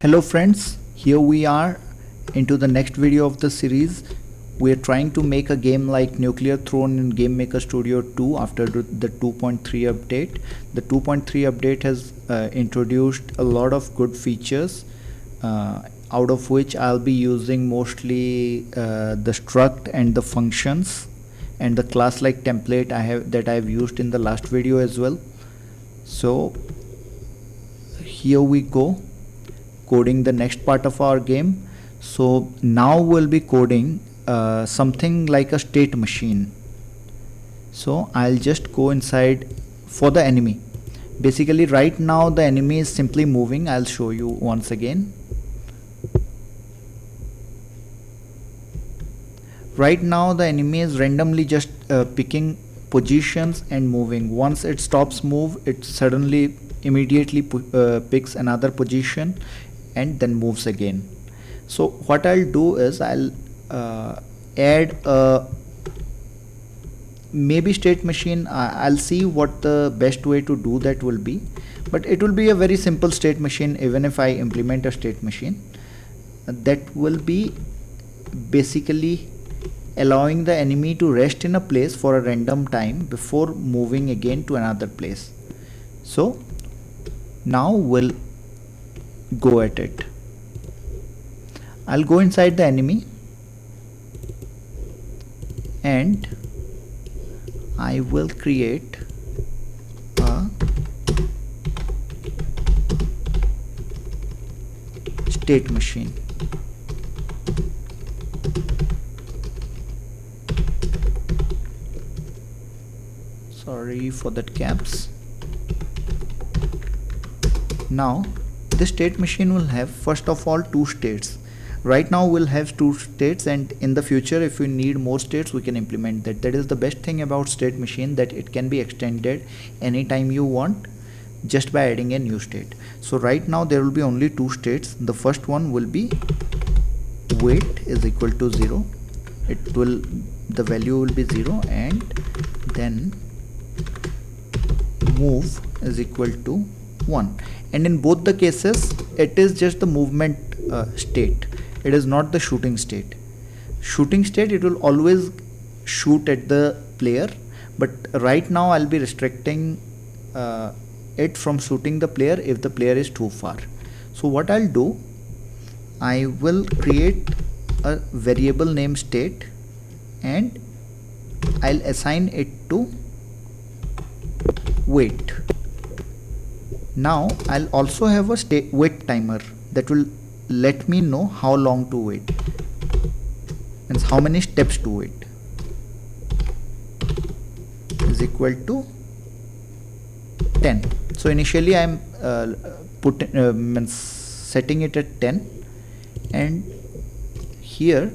Hello friends, here we are into the next video of the series. We are trying to make a game like NuclearThrone in GameMaker Studio 2 after the 2.3 update. The 2.3 update has introduced a lot of good features, out of which I'll be using mostly the struct and the functions and the class-like template that I've used in the last video as well. So here we go, coding the next part of our game. So now we'll be coding something like a state machine. So I'll just go inside for the enemy. Basically right now the enemy is simply moving. I'll show you once again. Right now the enemy is randomly just picking positions and moving. Once it stops move, it suddenly immediately picks another position and then moves again. So what I'll do is I'll add a maybe state machine. I'll see what the best way to do that will be, but it will be a very simple state machine. Even if I implement a state machine, that will be basically allowing the enemy to rest in a place for a random time before moving again to another place. So now we'll go at it. I'll go inside the enemy and I will create a state machine. Sorry for that caps. Now this state machine will have first of all two states. Right now we'll have two states, and in the future if we need more states we can implement that. That is the best thing about state machine, that it can be extended anytime you want just by adding a new state. So right now there will be only two states. The first one will be weight is equal to 0. The value will be 0, and then move is equal to 1. And in both the cases it is just the movement state. It is not the shooting state. Shooting state, it will always shoot at the player, but right now I'll be restricting it from shooting the player if the player is too far. So what I'll do, I will create a variable name state and I'll assign it to weight. Now I'll also have a wait timer that will let me know how long to wait and how many steps to wait. Is equal to 10. So initially I'm setting it at 10, and here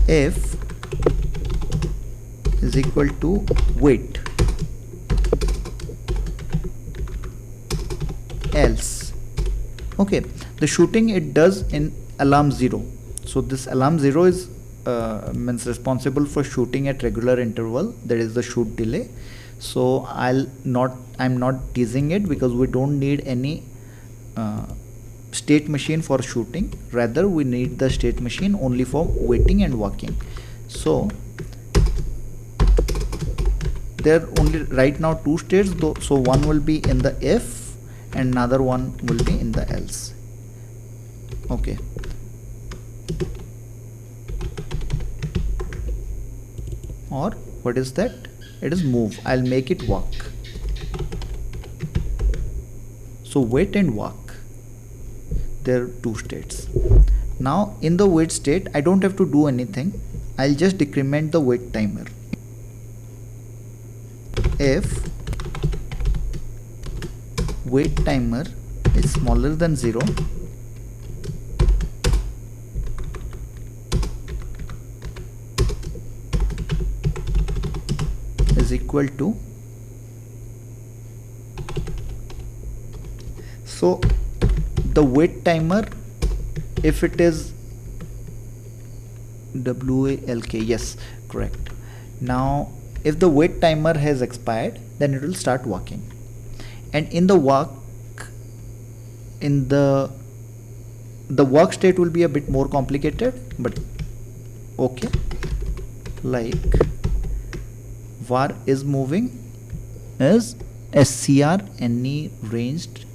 if is equal to weight, else. Okay, the shooting it does in alarm 0. So this alarm 0 is responsible for shooting at regular interval, that is the shoot delay. So I'm not teasing it because we don't need any state machine for shooting. Rather we need the state machine only for waiting and walking. So there are only right now two states though, so one will be in the if and another one will be in the else. Okay, or what is that? It is move. I'll make it walk. So wait and walk, there are two states. Now in the wait state I don't have to do anything. I'll just decrement the wait timer. If wait timer is smaller than 0, is equal to, so the wait timer, if it is WALK, yes, correct. Now if the wait timer has expired, then it will start working. and in the walk, in the work state will be a bit more complicated, but okay. Like var is moving is scr any ranged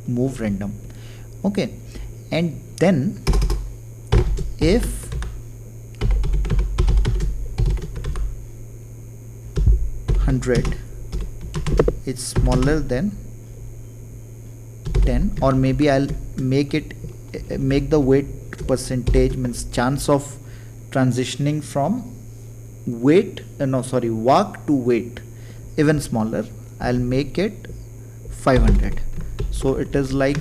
move random. Okay, and then if $100 is smaller than 10, or maybe I'll make the weight percentage, means chance of transitioning from walk to weight even smaller, I'll make it 500. So it is like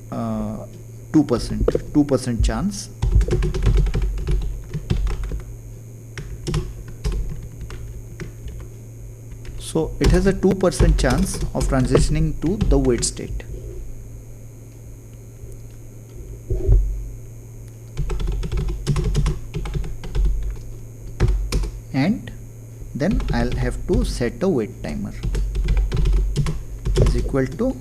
2% chance. So it has a 2% chance of transitioning to the weight state. And then I'll have to set a wait timer is equal to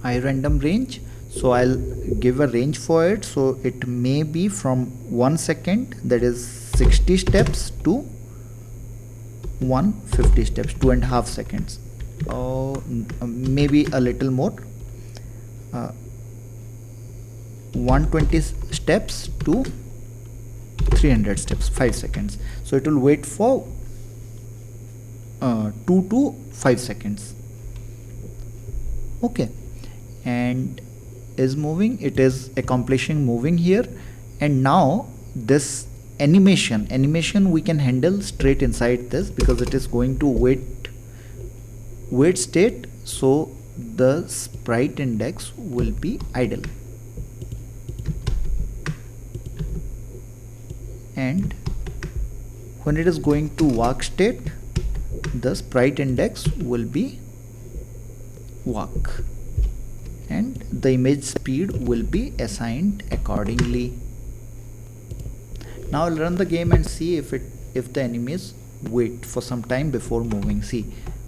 irandom range. So I'll give a range for it, so it may be from 1 second, that is 60 steps, to 150 steps, 2.5 seconds, or maybe a little more, 120 steps to 300 steps, 5 seconds. So it will wait for 2 to 5 seconds. Okay, and is moving, it is accomplishing moving here. And now this animation we can handle straight inside this, because it is going to wait state, so the sprite index will be idle, and when it is going to walk state, the sprite index will be walk, and the image speed will be assigned accordingly. Now I'll run the game and see if the enemies wait for some time before moving. See,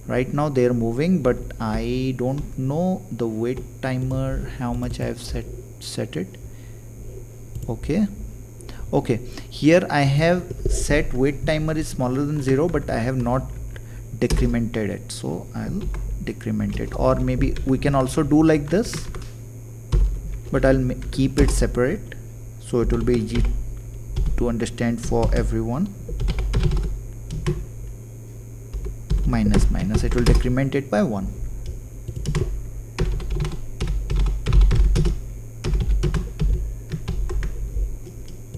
right now they are moving, but I don't know the wait timer, how much I have set it. Okay, here I have set wait timer is smaller than 0, but I have not decremented it, so I'll decrement it. Or maybe we can also do like this, but I'll keep it separate so it will be easy to understand for everyone. Minus, it will decrement it by 1.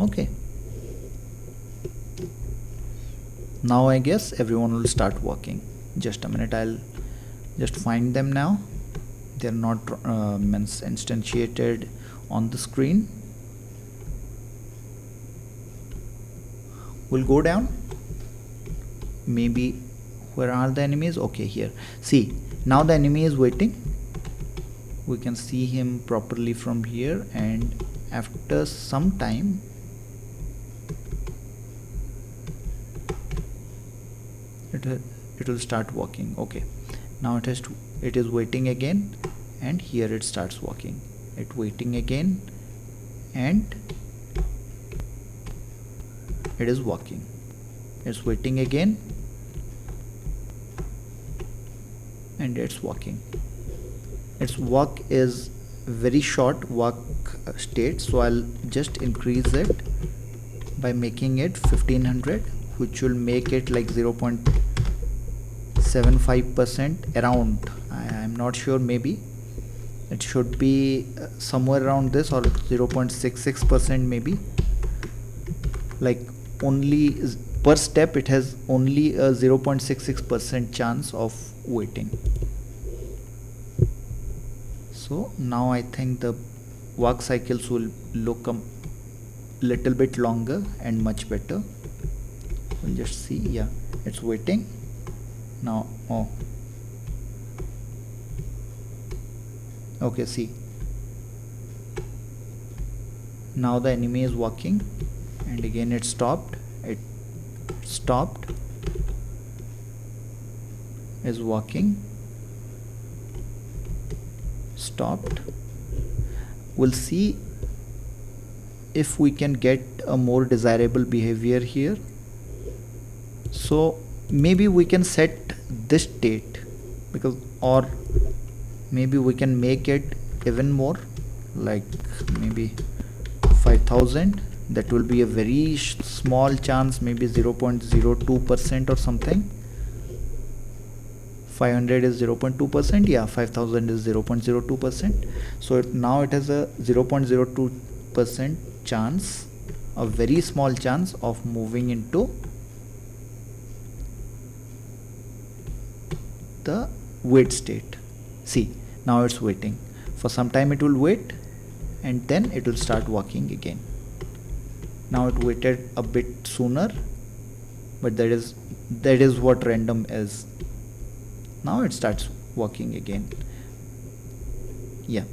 Okay, now I guess everyone will start working. Just a minute, I'll just find them now. They're not instantiated on the screen. We'll go down. Maybe where are the enemies? Okay, here. See, now the enemy is waiting. We can see him properly from here, and after some time it will start walking. Okay, now it is waiting again, and here it starts walking. It waiting again, and it is walking. It's waiting again, and it's walking. Its walk is very short walk state, so I'll just increase it by making it 1500, which will make it like 0.75% around. I'm not sure, maybe it should be somewhere around this, or 0.66% maybe. Like only per step it has only a 0.66% chance of waiting. So now I think the walk cycles will look a little bit longer and much better. We'll just see. Yeah, it's waiting now. Oh, okay, see, now the enemy is walking, and again it stopped. It's stopped, is walking, stopped. We'll see if we can get a more desirable behavior here. So maybe we can set this state, because, or maybe we can make it even more, like maybe 5000. That will be a very small chance, maybe 0.02% or something. 500 is 0.2%. yeah, 5000 is 0.02%. so now it has a 0.02% chance, a very small chance of moving into the wait state. See, now it's waiting. For some time it will wait and then it will start walking again. Now it waited a bit sooner, but that is what random is. Now it starts working again. Yeah,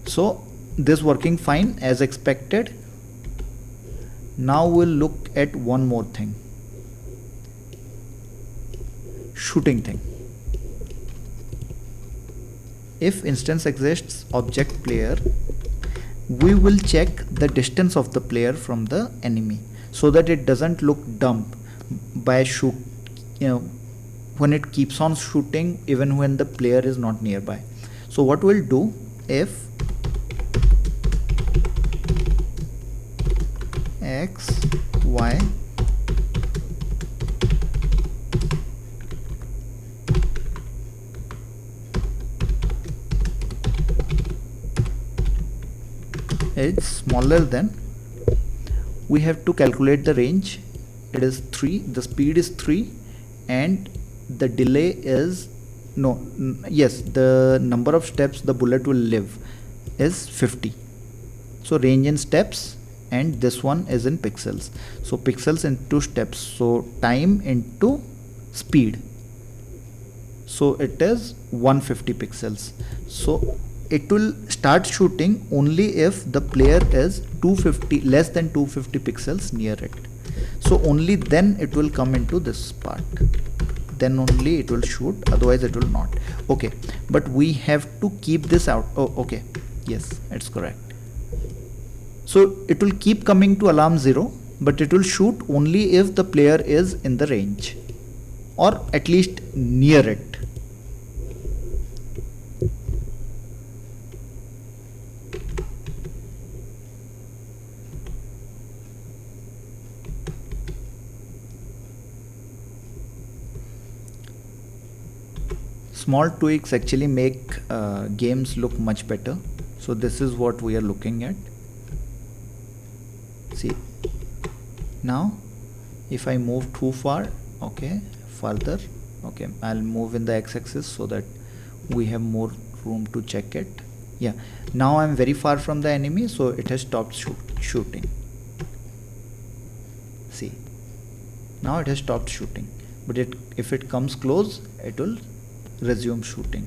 so this working fine as expected. Now we'll look at one more thing, shooting thing. If instance exists object player, we will check the distance of the player from the enemy, so that it doesn't look dumb by when it keeps on shooting even when the player is not nearby. So what we'll do, if x, y is smaller than, we have to calculate the range. It is 3, the speed is 3, and the delay is the number of steps the bullet will live is 50. So range in steps, and this one is in pixels. So pixels into steps, so time into speed. So it is 150 pixels. So it will start shooting only if the player is less than 250 pixels near it. So only then it will come into this part, then only it will shoot, otherwise it will not. Okay, but we have to keep this out. Oh, okay, yes, it's correct. So it will keep coming to alarm 0, but it will shoot only if the player is in the range, or at least near it. Small tweaks actually make games look much better. So this is what we are looking at. See, now if I move too far, okay, further, okay, I'll move in the x-axis so that we have more room to check it. Yeah, now I'm very far from the enemy, so it has stopped shooting. See, now it has stopped shooting, but if it comes close, it will resume shooting.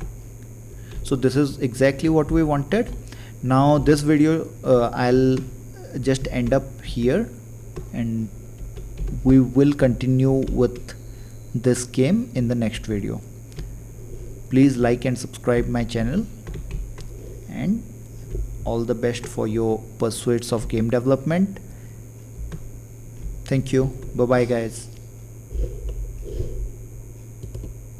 So this is exactly what we wanted. Now this video I'll just end up here, and we will continue with this game in the next video. Please like and subscribe my channel, and all the best for your pursuits of game development. Thank you. Bye bye guys.